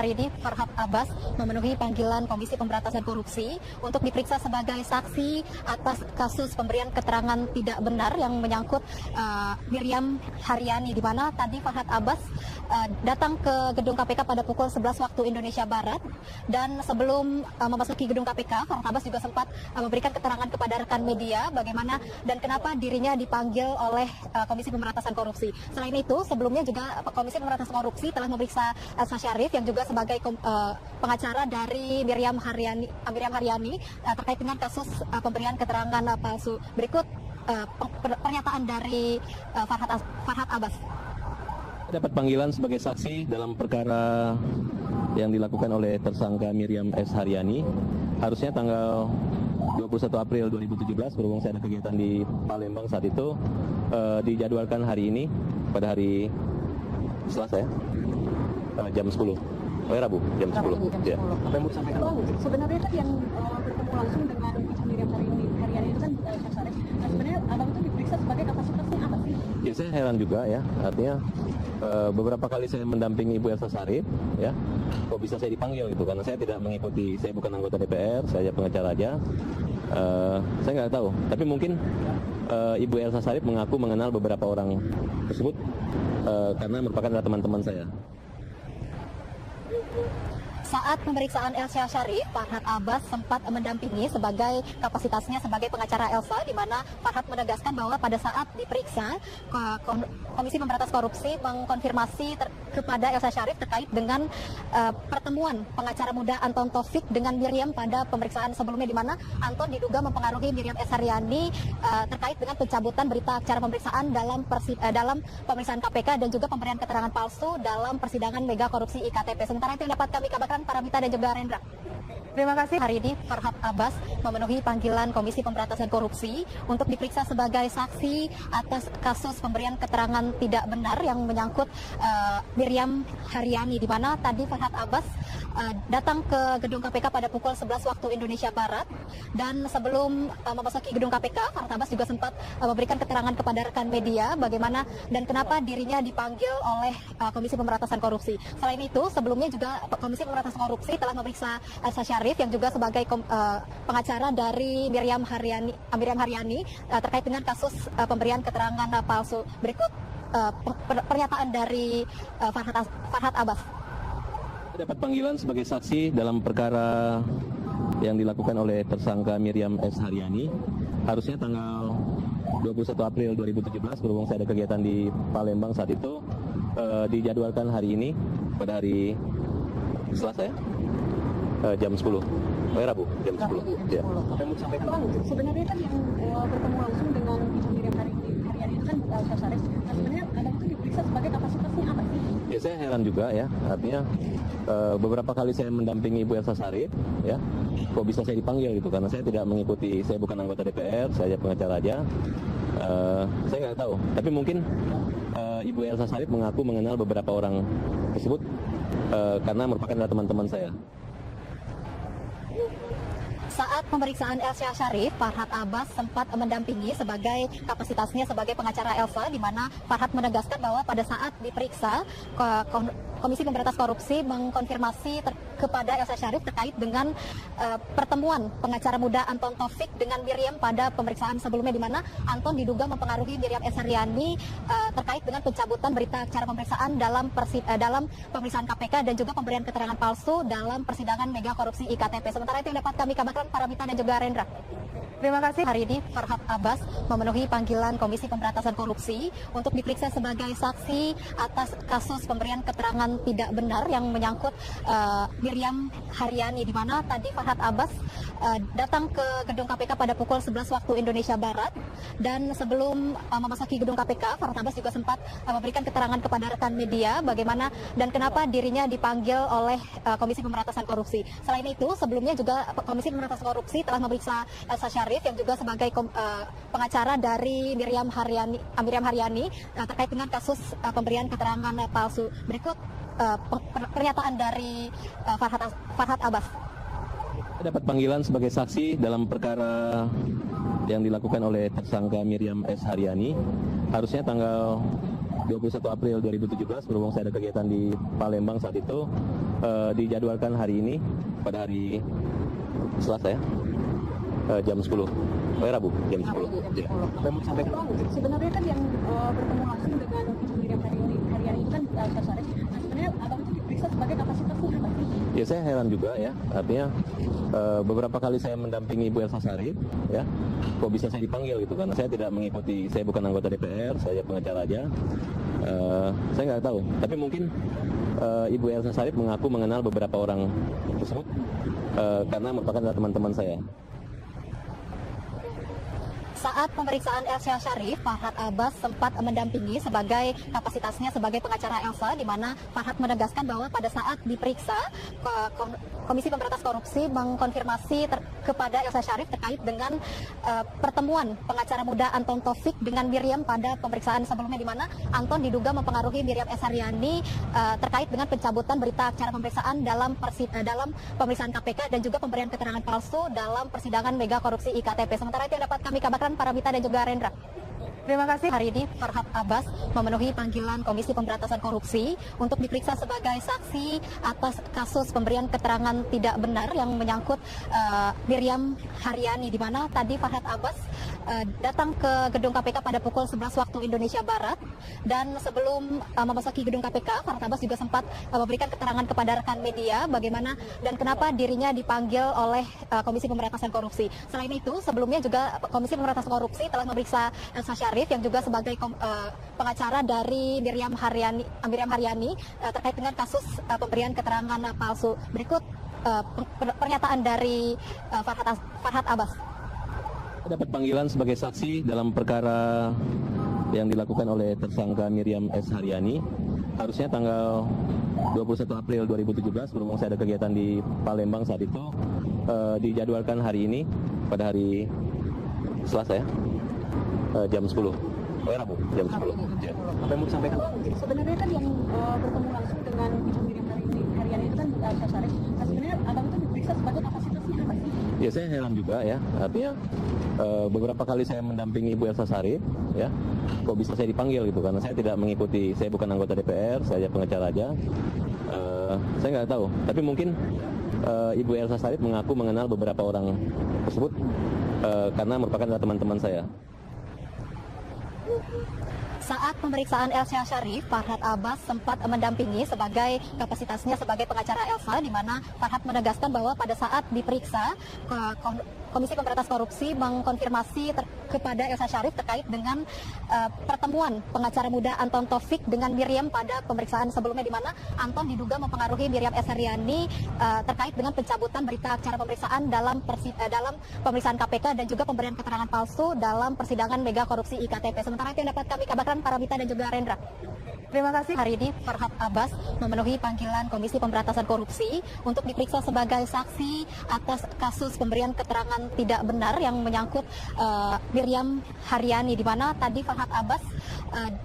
Hari ini Farhad Abbas memenuhi panggilan Komisi Pemberantasan Korupsi untuk diperiksa sebagai saksi atas kasus pemberian keterangan tidak benar yang menyangkut Miriam Haryani, di mana tadi Farhad Abbas datang ke gedung KPK pada pukul 11 waktu Indonesia Barat, dan sebelum memasuki gedung KPK, Farhad Abbas juga sempat memberikan keterangan kepada rekan media bagaimana dan kenapa dirinya dipanggil oleh Komisi Pemberantasan Korupsi. Selain itu, sebelumnya juga Komisi Pemberantasan Korupsi telah memeriksa Elsa Sharif yang juga sebagai pengacara dari Miriam Haryani terkait dengan kasus pemberian keterangan palsu. Berikut pernyataan dari Farhad Abbas. Dapat panggilan sebagai saksi dalam perkara yang dilakukan oleh tersangka Miriam S. Haryani. Harusnya tanggal 21 April 2017, berhubung saya ada kegiatan di Palembang saat itu, dijadwalkan hari ini pada hari Selasa ya, jam 10. Oh ya, Rabu, jam 10. Ya. Apa yang mau disampaikan? Sebenarnya kan yang bertemu langsung dengan Miriam Haryani itu kan Elsa Sharif. Nah, sebenarnya abang itu diperiksa sebagai kapasitasnya apa sih? Ya, saya heran juga ya, artinya beberapa kali saya mendampingi Ibu Elsa Sharif, ya, kok bisa saya dipanggil gitu, karena saya tidak mengikuti, saya bukan anggota DPR, saya pengacara aja. Saya nggak tahu, tapi mungkin Ibu Elsa Sharif mengaku mengenal beberapa orang tersebut karena merupakan adalah teman-teman saya. Saat pemeriksaan Elsa Sharif, Farhad Abbas sempat mendampingi sebagai kapasitasnya sebagai pengacara Elsa, di mana Farhad menegaskan bahwa pada saat diperiksa, Komisi Pemberantasan Korupsi mengkonfirmasi kepada Elsa Sharif terkait dengan pertemuan pengacara muda Anton Taufik dengan Miriam pada pemeriksaan sebelumnya, di mana Anton diduga mempengaruhi Miriam S. Haryani terkait dengan pencabutan berita acara pemeriksaan dalam pemeriksaan KPK dan juga pemberian keterangan palsu dalam persidangan mega korupsi IKTP. Sementara itu yang dapat kami kabarkan Paramita dan juga Rendra. Terima kasih. Hari ini Farhad Abbas memenuhi panggilan Komisi Pemberantasan Korupsi untuk diperiksa sebagai saksi atas kasus pemberian keterangan tidak benar yang menyangkut Miriam Haryani, di mana tadi Farhad Abbas datang ke gedung KPK pada pukul 11 waktu Indonesia Barat, dan sebelum memasuki gedung KPK, Farhad Abbas juga sempat memberikan keterangan kepada rekan media bagaimana dan kenapa dirinya dipanggil oleh Komisi Pemberantasan Korupsi. Selain itu, sebelumnya juga Komisi Pemberantasan Korupsi telah memeriksa Elsa Sharif yang juga sebagai pengacara dari Miriam Haryani terkait dengan kasus pemberian keterangan palsu. Berikut pernyataan dari Farhad Abbas. Dapat panggilan sebagai saksi dalam perkara yang dilakukan oleh tersangka Miriam S. Haryani. Harusnya tanggal 21 April 2017, berhubung saya ada kegiatan di Palembang saat itu, dijadwalkan hari ini pada hari Selasa ya, jam 10. Oh ya, Rabu, jam 10. Ya. Apa yang mau disampaikan? Sebenarnya kan yang bertemu langsung dengan Miriam Haryani itu kan Elsa Sharif. Nah, sebenarnya abang itu diperiksa sebagai kapasitasnya apa sih? Ya, saya heran juga ya, artinya beberapa kali saya mendampingi Ibu Elsa Sharif, ya, kok bisa saya dipanggil gitu, karena saya tidak mengikuti, saya bukan anggota DPR, saya pengacara aja. Saya nggak tahu, tapi mungkin Ibu Elsa Sharif mengaku mengenal beberapa orang tersebut karena merupakan adalah teman-teman saya. Saat pemeriksaan Elsa Sharif, Farhad Abbas sempat mendampingi sebagai kapasitasnya sebagai pengacara Elsa, di mana Farhad menegaskan bahwa pada saat diperiksa, Komisi Pemberantasan Korupsi mengkonfirmasi kepada Elsa Sharif terkait dengan pertemuan pengacara muda Anton Taufik dengan Miriam pada pemeriksaan sebelumnya, di mana Anton diduga mempengaruhi Miriam S. Haryani terkait dengan pencabutan berita acara pemeriksaan dalam pemeriksaan KPK dan juga pemberian keterangan palsu dalam persidangan mega korupsi IKTP. Sementara itu yang dapat kami kabarkan Paramita dan juga Rendra. Terima kasih. Hari ini Farhad Abbas memenuhi panggilan Komisi Pemberantasan Korupsi untuk diperiksa sebagai saksi atas kasus pemberian keterangan tidak benar yang menyangkut Miriam Haryani, di mana tadi Farhad Abbas datang ke gedung KPK pada pukul 11 waktu Indonesia Barat, dan sebelum memasuki gedung KPK, Farhad Abbas juga sempat memberikan keterangan kepada rekan media bagaimana dan kenapa dirinya dipanggil oleh Komisi Pemberantasan Korupsi. Selain itu, sebelumnya juga Komisi Pemberantasan Korupsi telah memeriksa Elsa Sharif yang juga sebagai pengacara dari Miriam Haryani terkait dengan kasus pemberian keterangan palsu. Berikut pernyataan dari Farhad Abbas. Dapat panggilan sebagai saksi dalam perkara yang dilakukan oleh tersangka Miriam S. Haryani. Harusnya tanggal 21 April 2017 berhubung saya ada kegiatan di Palembang saat itu, dijadwalkan hari ini pada hari Selasa ya, jam 10. Rabu jam 10. Ya. Apa yang mau disampaikan? Sebenarnya kan yang bertemu langsung dengan Ibu Miriam Haryani itu kan Elsa Sharif. Nah, sebenarnya abang itu diperiksa sebagai kapasitasnya apa sih? Ya saya heran juga ya, artinya beberapa kali saya mendampingi Ibu Elsa Sharif, ya, kok bisa saya dipanggil gitu kan? Saya tidak mengikuti, saya bukan anggota DPR, saya pengacara aja. Saya nggak tahu, tapi mungkin Ibu Elsa Sharif mengaku mengenal beberapa orang tersebut karena merupakan teman-teman saya. Saat pemeriksaan Elsa Sharif, Farhad Abbas sempat mendampingi sebagai kapasitasnya sebagai pengacara Elsa, di mana Farhad menegaskan bahwa pada saat diperiksa, Komisi Pemberantasan Korupsi mengkonfirmasi kepada Elsa Sharif terkait dengan pertemuan pengacara muda Anton Taufik dengan Miriam pada pemeriksaan sebelumnya, di mana Anton diduga mempengaruhi Miriam S. Haryani terkait dengan pencabutan berita acara pemeriksaan dalam pemeriksaan KPK dan juga pemberian keterangan palsu dalam persidangan mega korupsi IKTP. Sementara itu yang dapat kami kabarkan Paramita dan juga Rendra. Terima kasih. Hari ini Farhad Abbas memenuhi panggilan Komisi Pemberantasan Korupsi untuk diperiksa sebagai saksi atas kasus pemberian keterangan tidak benar yang menyangkut Miriam Haryani, di mana tadi Farhad Abbas datang ke gedung KPK pada pukul 11 waktu Indonesia Barat, dan sebelum memasuki gedung KPK, Farhad Abbas juga sempat memberikan keterangan kepada rekan media bagaimana dan kenapa dirinya dipanggil oleh Komisi Pemberantasan Korupsi. Selain itu, sebelumnya juga Komisi Pemberantasan Korupsi telah memeriksa Elsa Sharif yang juga sebagai pengacara dari Miriam Haryani terkait dengan kasus pemberian keterangan palsu. Berikut pernyataan dari Farhad Abbas. Dapat panggilan sebagai saksi dalam perkara yang dilakukan oleh tersangka Miriam S. Haryani. Harusnya tanggal 21 April 2017 berhubung saya ada kegiatan di Palembang saat itu, dijadwalkan hari ini pada hari Selasa ya, jam 10. Rabu jam 10. Ya. Apa yang mau disampaikan? Sebenarnya kan yang bertemu langsung dengan Ibu Miriam Haryani itu kan Elsa Sharif. Nah, sebenarnya abang itu diperiksa sebagai kapasitasnya apa sih? Ya saya heran juga ya, artinya beberapa kali saya mendampingi Ibu Elsa Sharif, ya, kok bisa saya dipanggil gitu, karena saya tidak mengikuti, saya bukan anggota DPR, saya pengacara aja. Saya nggak tahu, tapi mungkin Ibu Elsa Sharif mengaku mengenal beberapa orang tersebut karena merupakan teman-teman saya. Saat pemeriksaan Elsa Sharif, Farhad Abbas sempat mendampingi sebagai kapasitasnya sebagai pengacara Elsa, di mana Farhad menegaskan bahwa pada saat diperiksa, Komisi Pemberantasan Korupsi mengkonfirmasi kepada Elsa Sharif terkait dengan pertemuan pengacara muda Anton Taufik dengan Miriam pada pemeriksaan sebelumnya, di mana Anton diduga mempengaruhi Miriam S. Haryani terkait dengan pencabutan berita acara pemeriksaan dalam pemeriksaan KPK dan juga pemberian keterangan palsu dalam persidangan mega korupsi IKTP. Sementara itu yang dapat kami kabarkan Paramita dan juga Rendra. Terima kasih. Hari ini Farhad Abbas memenuhi panggilan Komisi Pemberantasan Korupsi untuk diperiksa sebagai saksi atas kasus pemberian keterangan tidak benar yang menyangkut Miriam Haryani, di mana tadi Farhad Abbas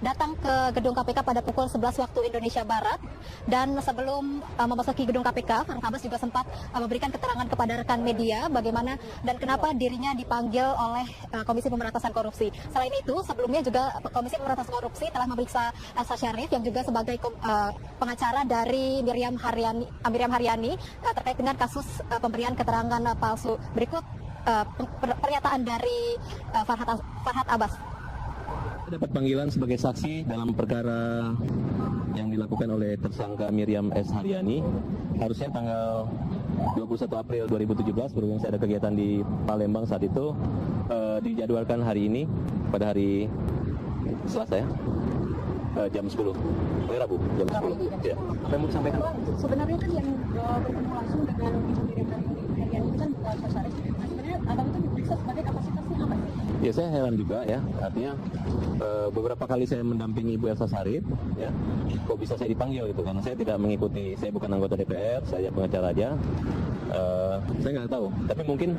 datang ke gedung KPK pada pukul 11 waktu Indonesia Barat, dan sebelum memasuki gedung KPK, Farhad Abbas juga sempat memberikan keterangan kepada rekan media bagaimana dan kenapa dirinya dipanggil oleh Komisi Pemberantasan Korupsi. Selain itu, sebelumnya juga Komisi Pemberantasan Korupsi telah memeriksa Elsa Sharif yang juga sebagai pengacara dari Miriam Haryani terkait dengan kasus pemberian keterangan palsu. Berikut pernyataan dari Farhad Abbas. Dapat panggilan sebagai saksi dalam perkara yang dilakukan oleh tersangka Miriam S. Haryani. Harusnya tanggal 21 April 2017 berhubung saya ada kegiatan di Palembang saat itu, dijadwalkan hari ini pada hari Selasa ya, jam 10. Rabu jam 10. Ya. Apa yang mau disampaikan? Sebenarnya kan yang bertemu langsung dengan Ibu Miriam Haryani itu kan Elsa Sharif. Nah, sebenarnya abang itu diperiksa sebagai kapasitasnya apa sih? Ya saya heran juga ya, artinya beberapa kali saya mendampingi Ibu Elsa Sharif, ya, kok bisa saya dipanggil gitu, karena saya tidak mengikuti, saya bukan anggota DPR, saya pengacara aja. Saya nggak tahu, tapi mungkin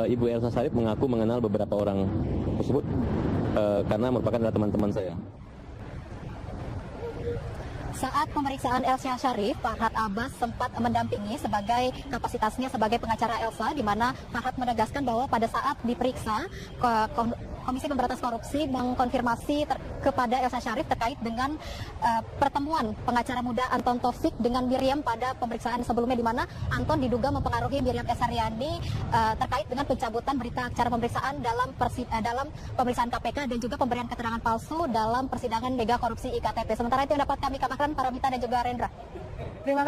Ibu Elsa Sharif mengaku mengenal beberapa orang tersebut karena merupakan teman-teman saya. Saat pemeriksaan Elsa Sharif, Farhad Abbas sempat mendampingi sebagai kapasitasnya sebagai pengacara Elsa, di mana Farhad menegaskan bahwa pada saat diperiksa, Komisi Pemberantasan Korupsi mengkonfirmasi kepada Elsa Syarif terkait dengan pertemuan pengacara muda Anton Taufik dengan Miriam pada pemeriksaan sebelumnya, di mana Anton diduga mempengaruhi Miriam S. Haryani terkait dengan pencabutan berita acara pemeriksaan dalam pemeriksaan KPK dan juga pemberian keterangan palsu dalam persidangan mega korupsi IKTP. Sementara itu yang dapat kami kabarkan, Paramita dan juga Rendra. Terima kasih.